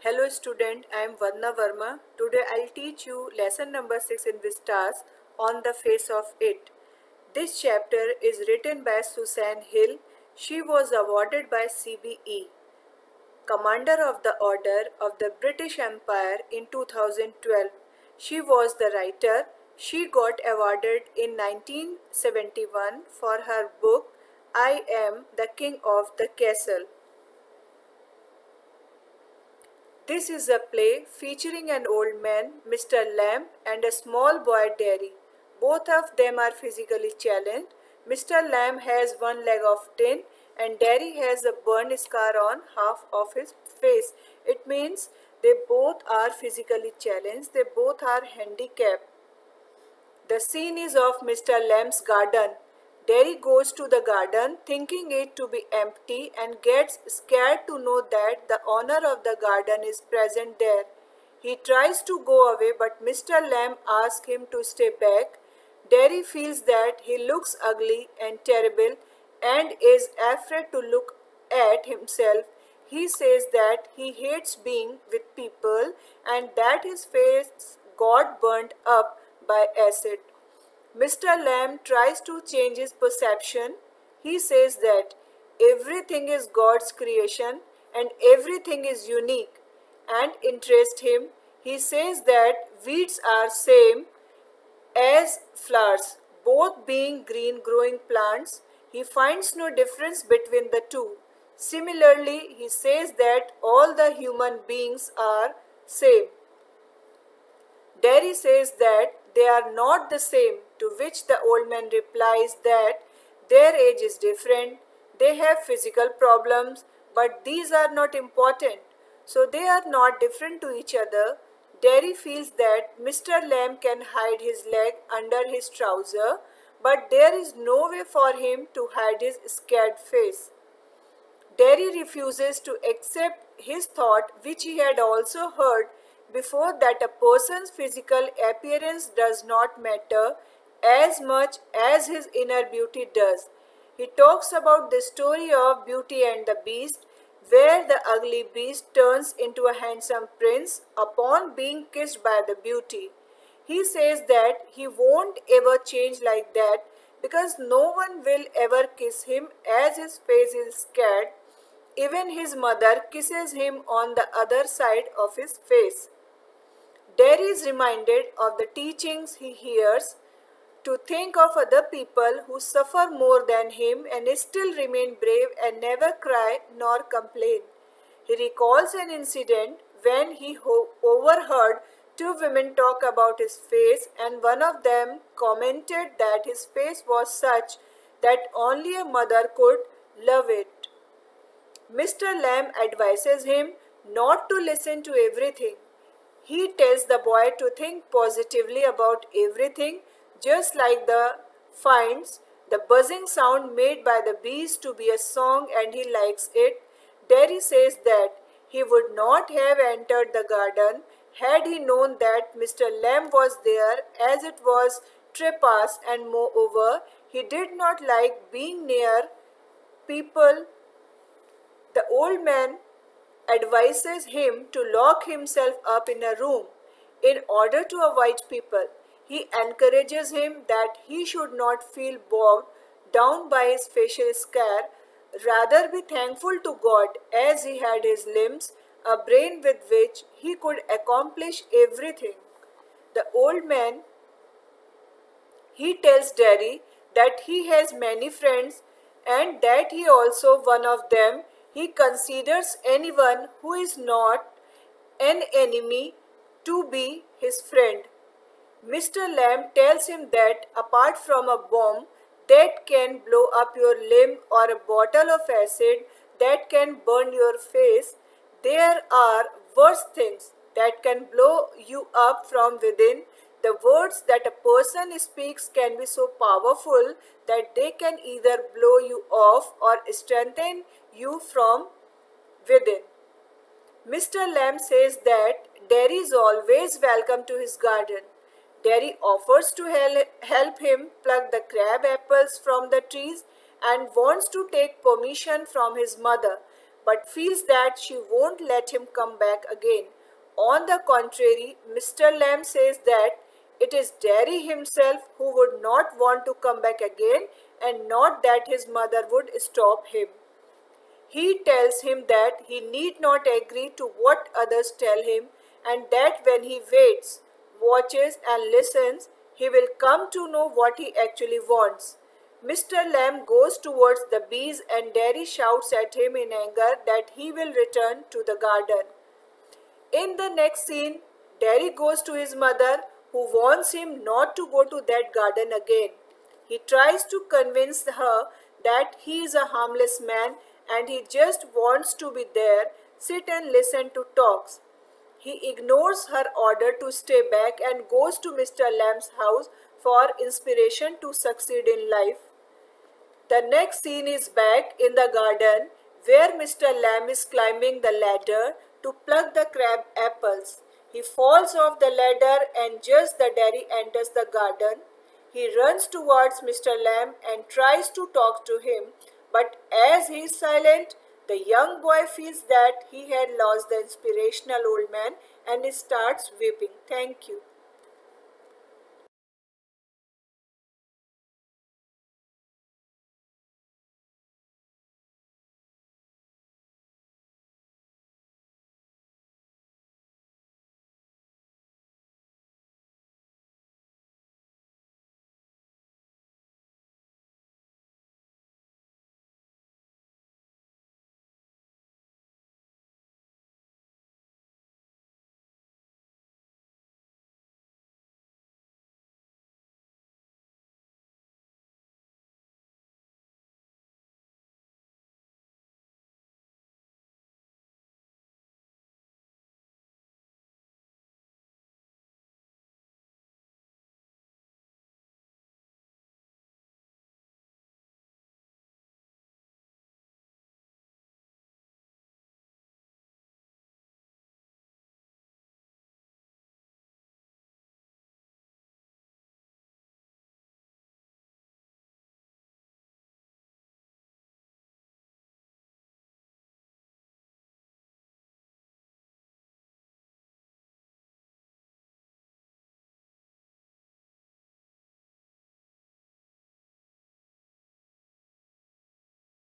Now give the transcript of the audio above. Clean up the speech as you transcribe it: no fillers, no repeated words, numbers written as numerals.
Hello student, I am Vandana Verma. Today I'll teach you lesson number 6 in Vistas on the face of it. This chapter is written by Susan Hill. She was awarded by CBE, Commander of the Order of the British Empire in 2012. She was the writer. She got awarded in 1971 for her book I Am the King of the Castle. This is a play featuring an old man, Mr. Lamb, and a small boy, Derry. Both of them are physically challenged. Mr. Lamb has one leg of tin, and Derry has a burn scar on half of his face. It means they both are physically challenged, they both are handicapped. The scene is of Mr. Lamb's garden. Derry goes to the garden thinking it to be empty and gets scared to know that the owner of the garden is present there. He tries to go away but Mr. Lamb asks him to stay back. Derry feels that he looks ugly and terrible and is afraid to look at himself. He says that he hates being with people and that his face got burnt up by acid. Mr. Lamb tries to change his perception. He says that everything is God's creation and everything is unique and interests him. He says that weeds are same as flowers, both being green growing plants. He finds no difference between the two. Similarly, he says that all the human beings are same. Derry says that they are not the same, to which the old man replies that their age is different, they have physical problems, but these are not important, so they are not different to each other. Derry feels that Mr. Lamb can hide his leg under his trouser, but there is no way for him to hide his scared face. Derry refuses to accept his thought, which he had also heard before, that a person's physical appearance does not matter as much as his inner beauty does. He talks about the story of Beauty and the Beast, where the ugly beast turns into a handsome prince upon being kissed by the beauty. He says that he won't ever change like that because no one will ever kiss him as his face is scared. Even his mother kisses him on the other side of his face. Derry is reminded of the teachings he hears to think of other people who suffer more than him and still remain brave and never cry nor complain. He recalls an incident when he overheard two women talk about his face, and one of them commented that his face was such that only a mother could love it. Mr. Lamb advises him not to listen to everything. He tells the boy to think positively about everything, just like the finds the buzzing sound made by the bees to be a song and he likes it. Derry says that he would not have entered the garden had he known that Mr. Lamb was there, as it was trespass, and moreover he did not like being near people. The old man advises him to lock himself up in a room in order to avoid people. He encourages him that he should not feel bogged down by his facial scar, rather be thankful to God as he had his limbs, a brain with which he could accomplish everything. The old man, he tells Derry that he has many friends and that he also one of them. He considers anyone who is not an enemy to be his friend. Mr. Lamb tells him that apart from a bomb that can blow up your limb or a bottle of acid that can burn your face, there are worse things that can blow you up from within. The words that a person speaks can be so powerful that they can either blow you off or strengthen you from within. Mr. Lamb says that Derry is always welcome to his garden. Derry offers to help him pluck the crab apples from the trees and wants to take permission from his mother. but feels that she won't let him come back again. On the contrary, Mr. Lamb says that it is Derry himself who would not want to come back again, and not that his mother would stop him. He tells him that he need not agree to what others tell him, and that when he waits, watches, and listens, he will come to know what he actually wants. Mr. Lamb goes towards the bees, and Derry shouts at him in anger that he will return to the garden. In the next scene, Derry goes to his mother, who warns him not to go to that garden again. He tries to convince her that he is a harmless man and he just wants to be there, sit and listen to talks. He ignores her order to stay back and goes to Mr. Lamb's house for inspiration to succeed in life. The next scene is back in the garden where Mr. Lamb is climbing the ladder to pluck the crab apples. He falls off the ladder, and just the Derry enters the garden. He runs towards Mr. Lamb and tries to talk to him, but as he is silent, the young boy feels that he had lost the inspirational old man and starts weeping. Thank you.